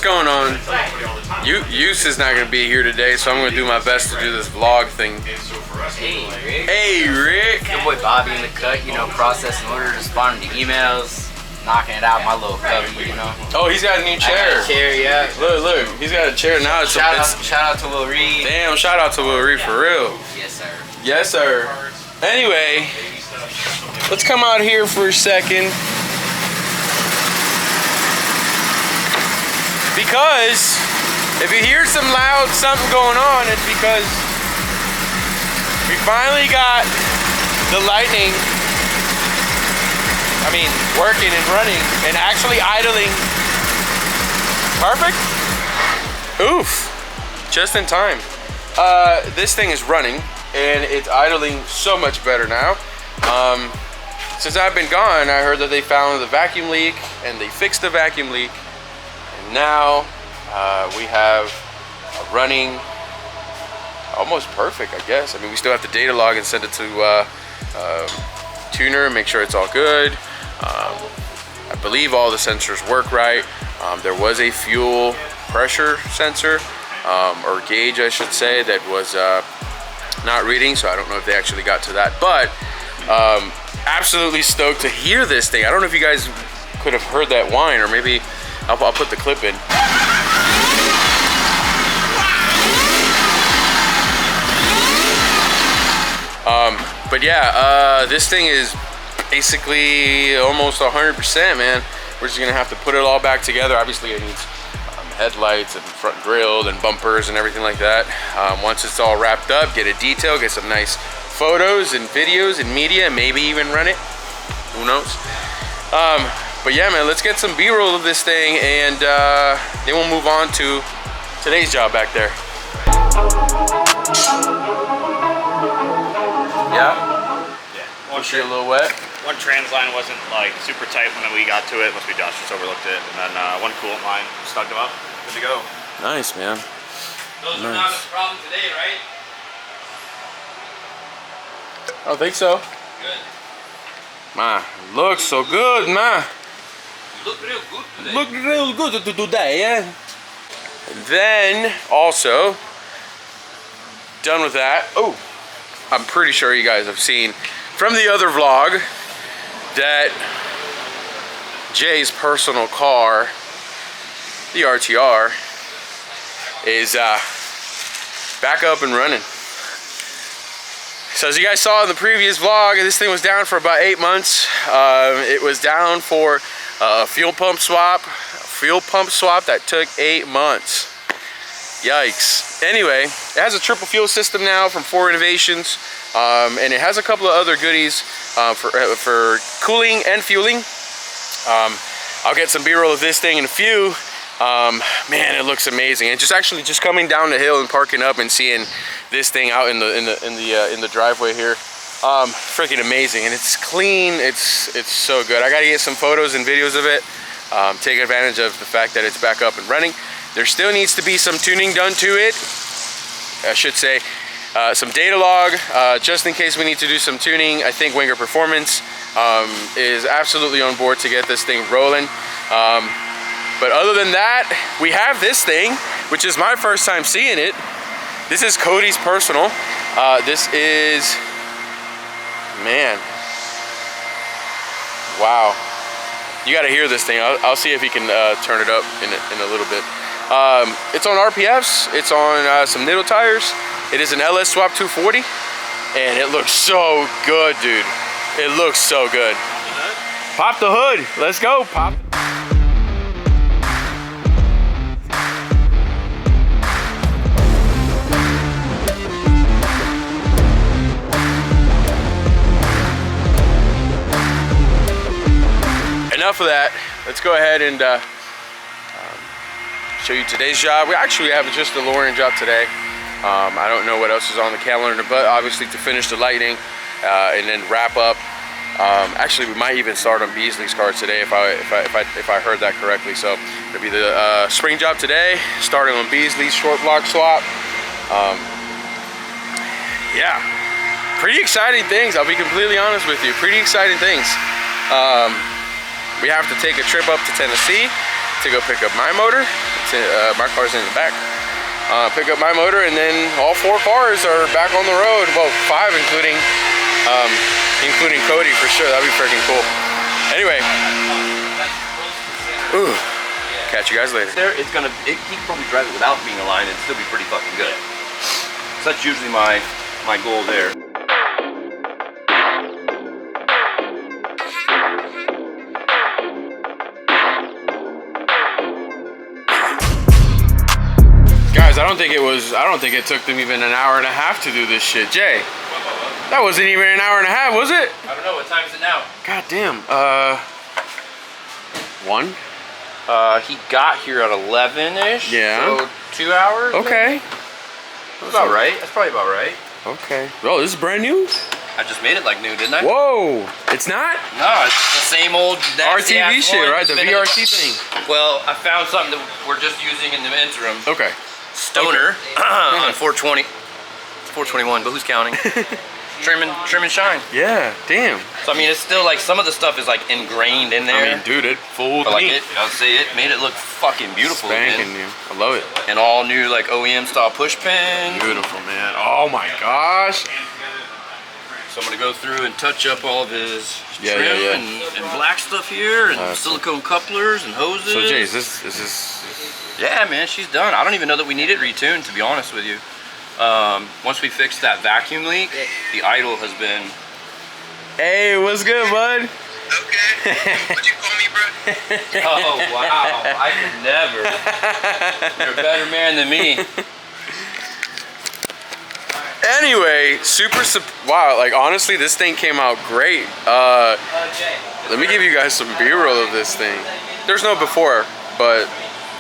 going on? Use is not gonna be here today, so I'm gonna do my best to do this vlog thing. Hey, Rick. Hey, Rick. Your boy Bobby in the cut, you know, processing orders, responding to emails, knocking it out my little cubby, you know. Oh, he's got a new chair. I got a chair, yeah. Look, he's got a chair now. It's shout out to Lil Reed. Damn, shout out to Lil Reed for real. Yes, sir. Yes, sir. Anyway, let's come out here for a second. Because if you hear some loud something going on, it's because we finally got the lighting, working and running and actually idling. Perfect. Oof, just in time. This thing is running and it's idling so much better now. Since I've been gone, I heard that they found the vacuum leak and they fixed the vacuum leak. And now we have a running, almost perfect, I guess. I mean, we still have to data log and send it to tuner, make sure it's all good. I believe all the sensors work right. There was a fuel pressure sensor, or gauge, I should say, that was not reading, so I don't know if they actually got to that. But absolutely stoked to hear this thing. I don't know if you guys could have heard that whine, or maybe I'll put the clip in. But yeah, this thing is basically almost 100%, man. We're just gonna have to put it all back together. Obviously it needs headlights and front grille and bumpers and everything like that. Once it's all wrapped up, get a detail, get some nice photos and videos and media, maybe even run it, who knows. But yeah, man, let's get some B-roll of this thing and then we'll move on to today's job back there. Yeah? One a little wet. One trans line wasn't like super tight when we got to it. Must be Josh just overlooked it. And then one coolant line stuck them up. Good to go. Nice, man. Those are not a problem today, right? I don't think so. Good. Man, looks so good, man. You look real good today. Look real good today, yeah. And then also done with that. Oh, I'm pretty sure you guys have seen from the other vlog that Jay's personal car, the RTR, is back up and running. So as you guys saw in the previous vlog, this thing was down for about 8 months. It was down for a fuel pump swap that took 8 months. Yikes. Anyway, it has a triple fuel system now from 4 Innovations, and it has a couple of other goodies for cooling and fueling. I'll get some B-roll of this thing in a few. Man, it looks amazing. And just coming down the hill and parking up and seeing this thing out in the driveway here, freaking amazing. And it's clean. It's so good. I got to get some photos and videos of it. Take advantage of the fact that it's back up and running. There still needs to be some tuning done to it. I should say some data log, just in case we need to do some tuning. I think Winger Performance is absolutely on board to get this thing rolling. But other than that, we have this thing, which is my first time seeing it. This is Cody's personal. This is, man, wow. You gotta hear this thing. I'll see if he can turn it up in a little bit. It's on RPFs, it's on some Nitto tires. It is an LS Swap 240, and it looks so good, dude. It looks so good. Pop the hood, let's go, pop. Enough of that. Let's go ahead and show you today's job. We actually have just the lowering job today. I don't know what else is on the calendar, but obviously to finish the lighting and then wrap up. Actually, we might even start on Beasley's car today if I heard that correctly. So it'll be the spring job today, starting on Beasley's short block swap. Yeah, pretty exciting things. I'll be completely honest with you. Pretty exciting things. We have to take a trip up to Tennessee to go pick up my motor. my car's in the back. Pick up my motor, and then all 4 cars are back on the road. Well, 5 including Cody for sure. That'd be freaking cool. Anyway, catch you guys later. He can probably drive it without being aligned and still be pretty fucking good. So that's usually my goal there. Guys, I don't think it took them even an hour and a half to do this shit. Jay, that wasn't even an hour and a half, was it? I don't know, what time is it now? God damn. 1? He got here at 11-ish. Yeah. So 2 hours. Okay. That's about right. That's probably about right. Okay. Oh, this is brand new? I just made it like new, didn't I? Whoa. It's not? No, it's the same old RTV shit, right? The VRT thing. Well, I found something that we're just using in the interim. Okay. Stoner on 420. It's 421, but who's counting? Trim and shine. Yeah, damn. So I mean, it's still like some of the stuff is like ingrained in there. I mean, dude, it fooled but like me. I'll say it made it look fucking beautiful. Spanking new. I love it. And all new like OEM style push pins. Beautiful, man. Oh my gosh. So I'm gonna go through and touch up all of his trim yeah. And black stuff here, and silicone couplers and hoses. So Jay, is this? Yeah, man, she's done. I don't even know that we need it retuned, to be honest with you. Once we fixed that vacuum leak, the idle has been... Hey, what's good, bud? Okay. What'd you call me, bro? Oh, wow. I could never. You're a better man than me. Anyway, wow, like honestly, this thing came out great. Let me give you guys some B-roll of this thing. There's no before, but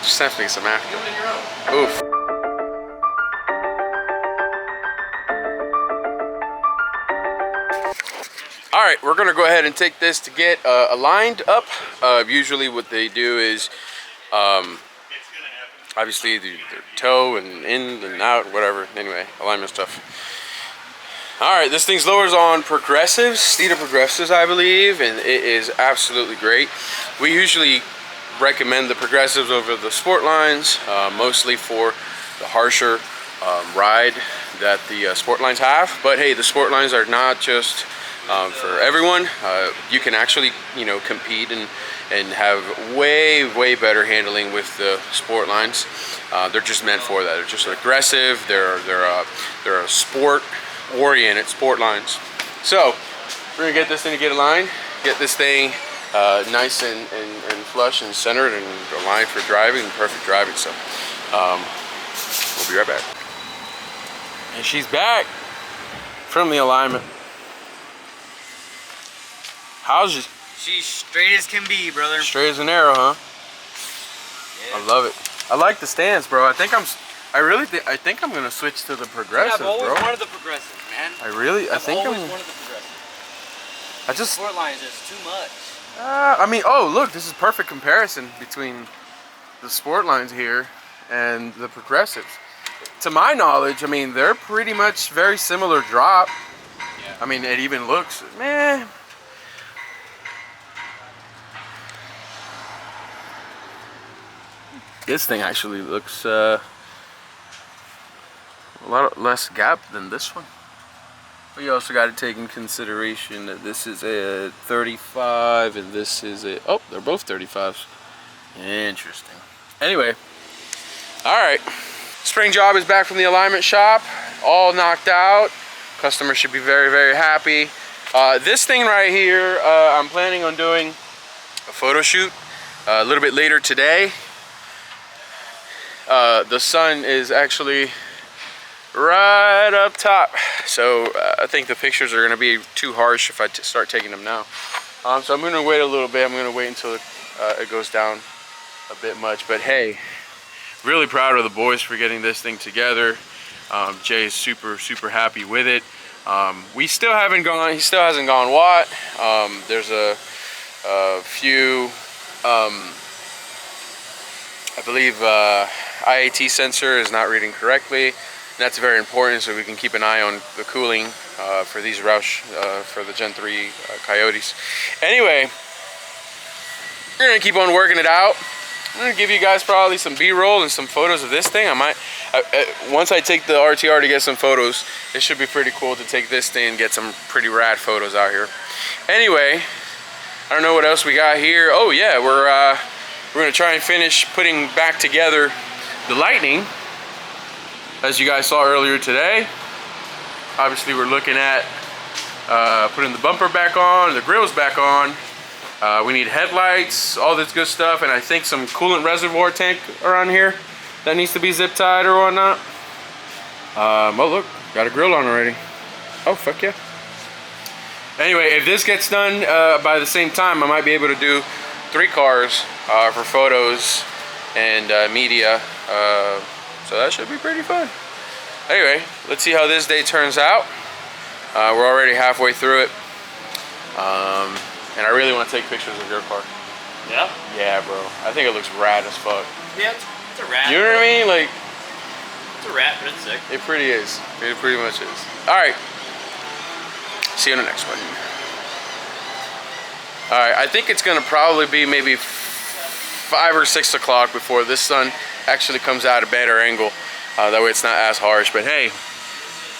just definitely some after. Oof. All right, we're gonna go ahead and take this to get aligned up. Usually what they do is, obviously their toe and in and out, whatever. Anyway, alignment stuff. All right, this thing's lowers on progressives, Steeder progressives, I believe, and it is absolutely great. We usually recommend the progressives over the sport lines, mostly for the harsher ride that the sport lines have. But hey, the sport lines are not just for everyone. You can actually, compete and have way better handling with the sport lines. They're just meant for that. They're just aggressive. They're a sport-oriented sport lines. So we're gonna get this thing to get aligned, get this thing nice and flush and centered and aligned for driving, perfect driving. So we'll be right back. And she's back from the alignment. How's it? She's straight as can be, brother. Straight as an arrow, huh? Yeah. I love it. I like the stance, bro. I think I'm gonna switch to the progressive, I've always bro. wanted the progressive, man. I think I've always wanted the progressive. The sport line is just too much. I mean, oh look, this is perfect comparison between the sport lines here and the progressives. To my knowledge, I mean, they're pretty much very similar drop. Yeah. I mean, it even looks, man. This thing actually looks a lot less gap than this one. But you also got to take in consideration that this is a 35 and this is a, oh, they're both 35s. Interesting. Anyway, all right. Spring job is back from the alignment shop, all knocked out. Customer should be very happy. This thing right here, I'm planning on doing a photo shoot a little bit later today. The sun is actually right up top, so I think the pictures are going to be too harsh if I start taking them now. So I'm going to wait a little bit. I'm going to wait until it goes down a bit much. But hey, really proud of the boys for getting this thing together. Jay is super happy with it. We still haven't gone, he still hasn't gone watt. There's a few, I believe IAT sensor is not reading correctly. That's very important, so we can keep an eye on the cooling for these Roush, for the Gen 3 Coyotes. Anyway, we're gonna keep on working it out. I'm gonna give you guys probably some B-roll and some photos of this thing. I might, once I take the RTR to get some photos, it should be pretty cool to take this thing and get some pretty rad photos out here. Anyway, I don't know what else we got here. Oh yeah, we're gonna try and finish putting back together the lighting, as you guys saw earlier today. Obviously, we're looking at putting the bumper back on, the grills back on. We need headlights, all this good stuff, and I think some coolant reservoir tank around here that needs to be zip tied or whatnot. Oh look, got a grill on already. Oh fuck yeah. Anyway, if this gets done by the same time, I might be able to do 3 cars for photos and media. So that should be pretty fun. Anyway, let's see how this day turns out. We're already halfway through it. And I really want to take pictures of your car. Yeah? Yeah, bro. I think it looks rad as fuck. Yeah, it's a rat. You know what I mean? Like, It's a rat, but it's sick. it pretty is. It pretty much is. Alright. See you in the next one. Alright, I think it's going to probably be maybe 5 or 6 o'clock before this sun actually comes out a better angle. That way it's not as harsh. But hey,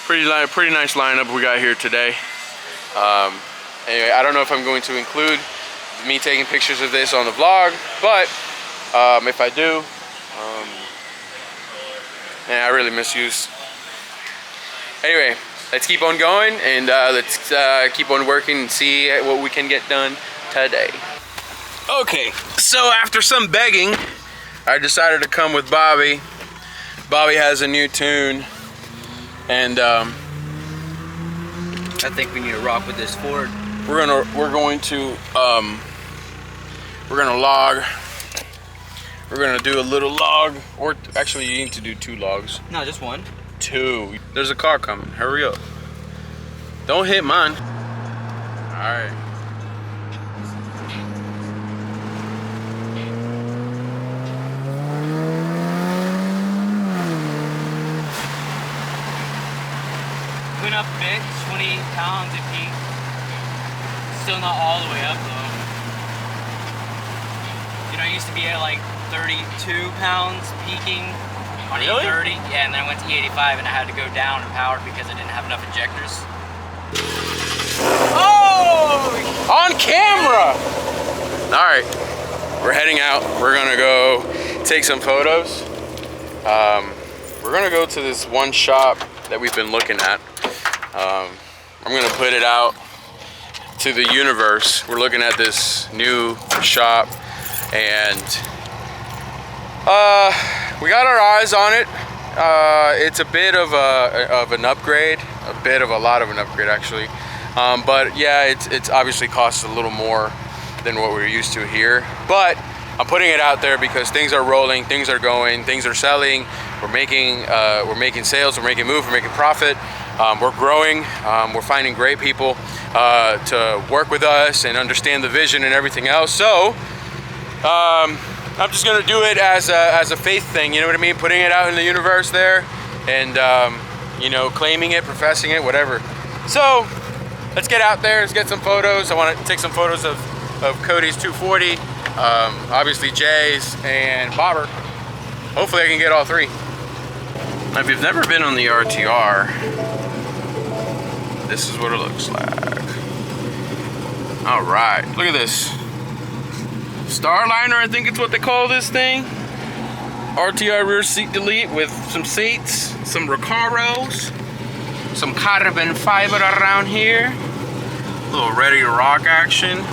pretty nice lineup we got here today. Anyway, I don't know if I'm going to include me taking pictures of this on the vlog, but if I do, man, I really misuse. Anyway, let's keep on going and let's keep on working and see what we can get done today. Okay, so after some begging, I decided to come with Bobby. Bobby has a new tune, and I think we need to rock with this Ford. we're going to log. We're gonna do a little log, or actually you need to do 2 logs. No, just 1. 2. There's a car coming. Hurry up. Don't hit mine. All right. Went up a bit, 20 pounds at peak. Still not all the way up though. You know, I used to be at like 32 pounds peaking on Really? E30. Yeah, and then I went to E85 and I had to go down in power because I didn't have enough injectors. Oh! On camera! All right, we're heading out. We're gonna go take some photos. We're gonna go to this one shop that we've been looking at. I'm gonna put it out to the universe. We're looking at this new shop, and we got our eyes on it. It's a bit of an upgrade, a lot of an upgrade actually. But yeah, it's obviously costs a little more than what we're used to here. But I'm putting it out there because things are rolling, things are going, things are selling. We're making sales, we're making moves, we're making profit. We're growing. We're finding great people to work with us and understand the vision and everything else. So I'm just gonna do it as a faith thing. You know what I mean? Putting it out in the universe there, and you know, claiming it, professing it, whatever. So let's get out there. Let's get some photos. I want to take some photos of Cody's 240, obviously Jay's, and Bobber. Hopefully I can get all 3. Now, if you've never been on the RTR, this is what it looks like. All right, look at this. Starliner, I think it's what they call this thing. RTR rear seat delete with some seats, some Recaros, some carbon fiber around here. A little ready to rock action.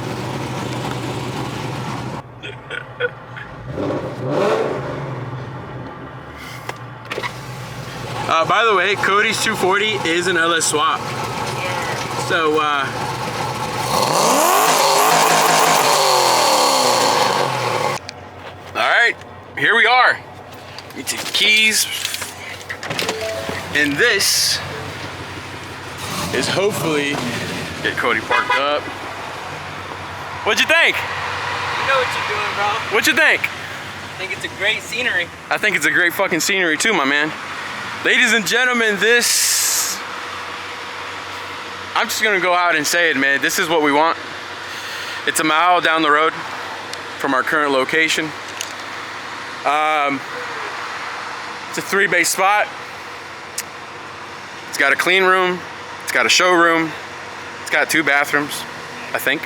By the way, Cody's 240 is an LS swap. So, alright, here we are. Let me take the keys. And this is hopefully get Cody parked up. What'd you think? You know what you're doing, bro. What'd you think? I think it's a great scenery. I think it's a great fucking scenery too, my man. Ladies and gentlemen, this, I'm just gonna go out and say it, man. This is what we want. It's a mile down the road from our current location. It's a 3-bay spot. It's got a clean room. It's got a showroom. It's got 2 bathrooms, I think.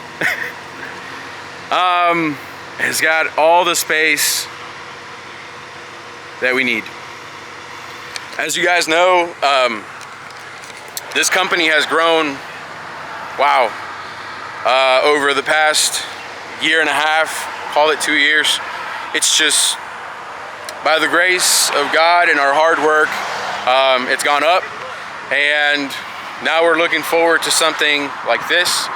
It's got all the space that we need. As you guys know, this company has grown, wow, over the past year and a half, call it 2 years. It's just by the grace of God and our hard work, it's gone up, and now we're looking forward to something like this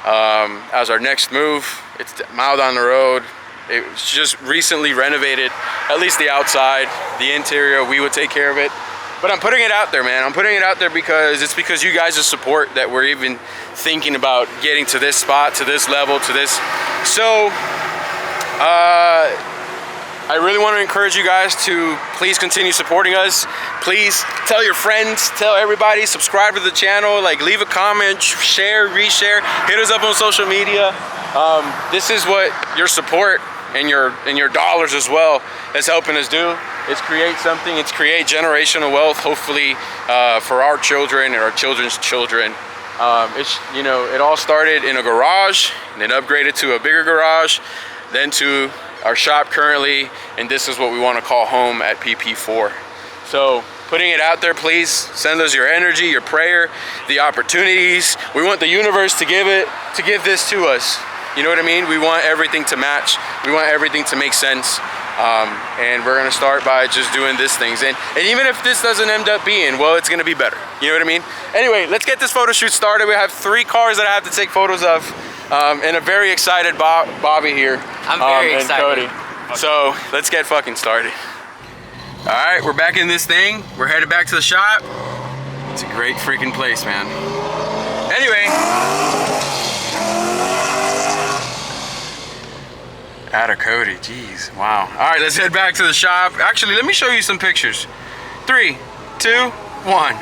as our next move. It's a mile down the road. It was just recently renovated, at least the outside. The interior, we would take care of it. But I'm putting it out there, man. I'm putting it out there because it's because you guys' support that we're even thinking about getting to this spot, to this level, to this. So, I really want to encourage you guys to please continue supporting us. Please tell your friends, tell everybody, subscribe to the channel, like leave a comment, share, reshare, hit us up on social media. This is what your support and your dollars as well is helping us do. It's create something, it's create generational wealth, hopefully for our children and our children's children. It's, you know, it all started in a garage and then upgraded to a bigger garage, then to our shop currently, and this is what we want to call home at PP4. So putting it out there, please send us your energy, your prayer, the opportunities. We want the universe to give this to us. You know what I mean? We want everything to match. We want everything to make sense. And we're gonna start by just doing these things. And even if this doesn't end up being, well, it's gonna be better. You know what I mean? Anyway, let's get this photo shoot started. We have 3 cars that I have to take photos of. And a very excited Bobby here. I'm very excited. And Cody. So let's get fucking started. All right, we're back in this thing. We're headed back to the shop. It's a great freaking place, man. Anyway. Atta Cody, jeez, wow. All right, let's head back to the shop. Actually, let me show you some pictures. 3, 2, 1.